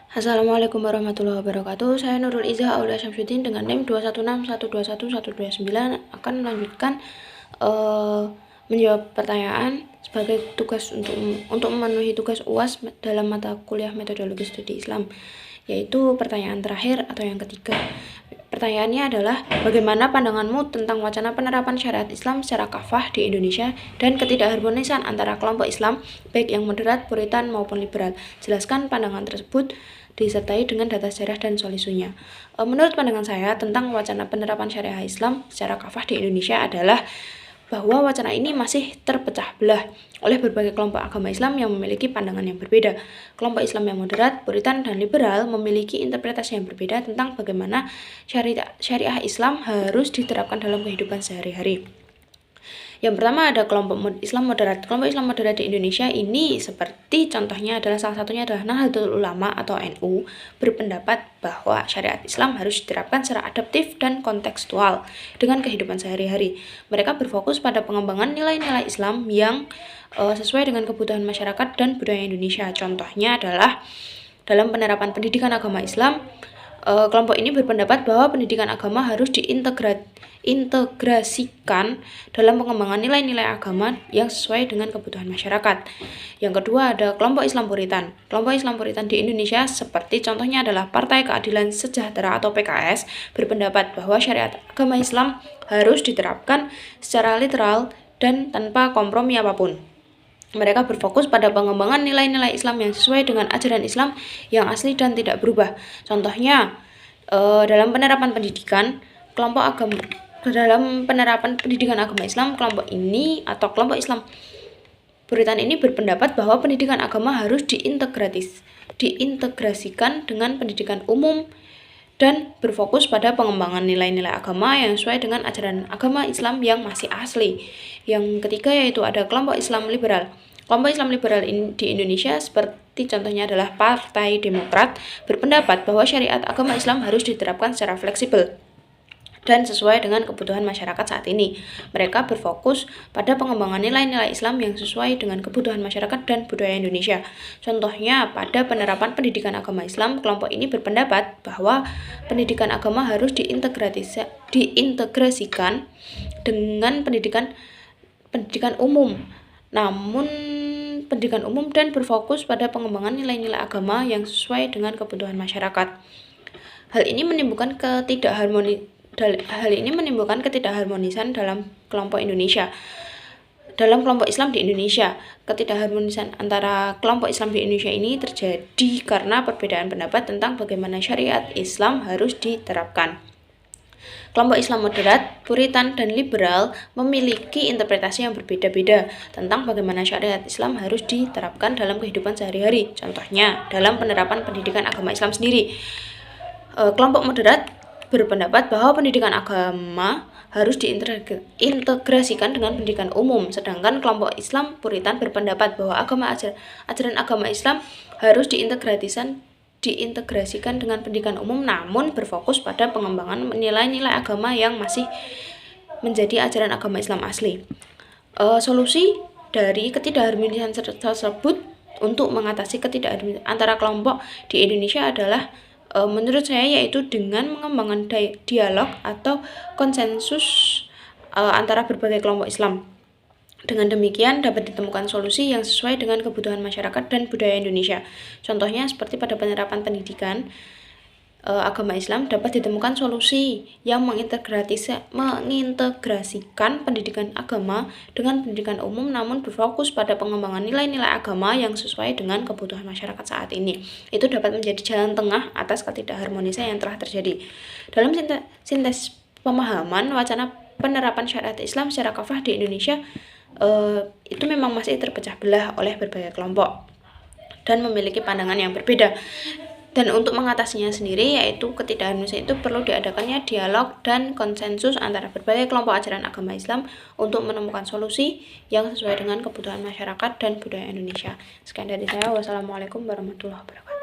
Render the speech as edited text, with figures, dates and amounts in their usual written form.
Assalamualaikum warahmatullahi wabarakatuh. Saya Nurul Izzah Aulia Syamsuddin dengan NIM 216121129 akan melanjutkan menjawab pertanyaan sebagai tugas untuk memenuhi tugas UAS dalam mata kuliah metodologi studi Islam, yaitu pertanyaan terakhir atau yang ketiga. Pertanyaannya adalah, bagaimana pandanganmu tentang wacana penerapan syariat Islam secara kafah di Indonesia dan ketidakharmonisan antara kelompok Islam, baik yang moderat, puritan, maupun liberal? Jelaskan pandangan tersebut disertai dengan data sejarah dan solusinya. Menurut pandangan saya tentang wacana penerapan syariah Islam secara kafah di Indonesia adalah bahwa wacana ini masih terpecah belah oleh berbagai kelompok agama Islam yang memiliki pandangan yang berbeda. Kelompok Islam yang moderat, puritan, dan liberal memiliki interpretasi yang berbeda tentang bagaimana syariah Islam harus diterapkan dalam kehidupan sehari-hari. Yang pertama ada kelompok Islam moderat. Kelompok Islam moderat di Indonesia ini seperti contohnya adalah salah satunya adalah Nahdlatul Ulama atau NU berpendapat bahwa syariat Islam harus diterapkan secara adaptif dan kontekstual dengan kehidupan sehari-hari. Mereka berfokus pada pengembangan nilai-nilai Islam yang sesuai dengan kebutuhan masyarakat dan budaya Indonesia. Contohnya adalah dalam penerapan pendidikan agama Islam, kelompok ini berpendapat bahwa pendidikan agama harus diintegrasikan dalam pengembangan nilai-nilai agama yang sesuai dengan kebutuhan masyarakat. Yang kedua ada kelompok Islam Puritan. Kelompok Islam Puritan di Indonesia seperti contohnya adalah Partai Keadilan Sejahtera atau PKS berpendapat bahwa syariat agama Islam harus diterapkan secara literal dan tanpa kompromi apapun. Mereka berfokus pada pengembangan nilai-nilai Islam yang sesuai dengan ajaran Islam yang asli dan tidak berubah. Contohnya, dalam penerapan pendidikan agama Islam, kelompok ini atau kelompok Islam Puritan ini berpendapat bahwa pendidikan agama harus diintegrasikan dengan pendidikan umum dan berfokus pada pengembangan nilai-nilai agama yang sesuai dengan ajaran agama Islam yang masih asli. Yang ketiga yaitu ada kelompok Islam Liberal. Kelompok Islam Liberal di Indonesia seperti contohnya adalah Partai Demokrat berpendapat bahwa syariat agama Islam harus diterapkan secara fleksibel dan sesuai dengan kebutuhan masyarakat saat ini. Mereka berfokus pada pengembangan nilai-nilai Islam yang sesuai dengan kebutuhan masyarakat dan budaya Indonesia. Contohnya, pada penerapan pendidikan agama Islam, kelompok ini berpendapat bahwa pendidikan agama harus diintegrasikan dengan pendidikan umum. Namun, pendidikan umum dan berfokus pada pengembangan nilai-nilai agama yang sesuai dengan kebutuhan masyarakat. Hal ini menimbulkan ketidakharmonisan dalam kelompok Islam di Indonesia. Ketidakharmonisan antara kelompok Islam di Indonesia ini terjadi karena perbedaan pendapat tentang bagaimana syariat Islam harus diterapkan. Kelompok Islam moderat, puritan, dan liberal memiliki interpretasi yang berbeda-beda tentang bagaimana syariat Islam harus diterapkan dalam kehidupan sehari-hari. Contohnya, dalam penerapan pendidikan agama Islam sendiri. Kelompok moderat berpendapat bahwa pendidikan agama harus diintegrasikan dengan pendidikan umum, sedangkan kelompok Islam Puritan berpendapat bahwa ajaran agama Islam harus diintegrasikan dengan pendidikan umum, namun berfokus pada pengembangan nilai-nilai agama yang masih menjadi ajaran agama Islam asli. Solusi dari ketidakharmonisan tersebut untuk mengatasi ketidakharmonisan antara kelompok di Indonesia adalah menurut saya yaitu dengan mengembangkan dialog atau konsensus antara berbagai kelompok Islam. Dengan demikian dapat ditemukan solusi yang sesuai dengan kebutuhan masyarakat dan budaya Indonesia. Contohnya seperti pada penerapan pendidikan agama Islam dapat ditemukan solusi yang mengintegrasikan pendidikan agama dengan pendidikan umum, namun berfokus pada pengembangan nilai-nilai agama yang sesuai dengan kebutuhan masyarakat saat ini. Itu dapat menjadi jalan tengah atas ketidakharmonisan yang telah terjadi. Dalam sintesis pemahaman wacana penerapan syariat Islam secara kafah di Indonesia itu memang masih terpecah belah oleh berbagai kelompok dan memiliki pandangan yang berbeda. Dan untuk mengatasinya sendiri yaitu ketidakharmonisan itu perlu diadakannya dialog dan konsensus antara berbagai kelompok ajaran agama Islam untuk menemukan solusi yang sesuai dengan kebutuhan masyarakat dan budaya Indonesia. Sekian dari saya. Wassalamualaikum warahmatullahi wabarakatuh.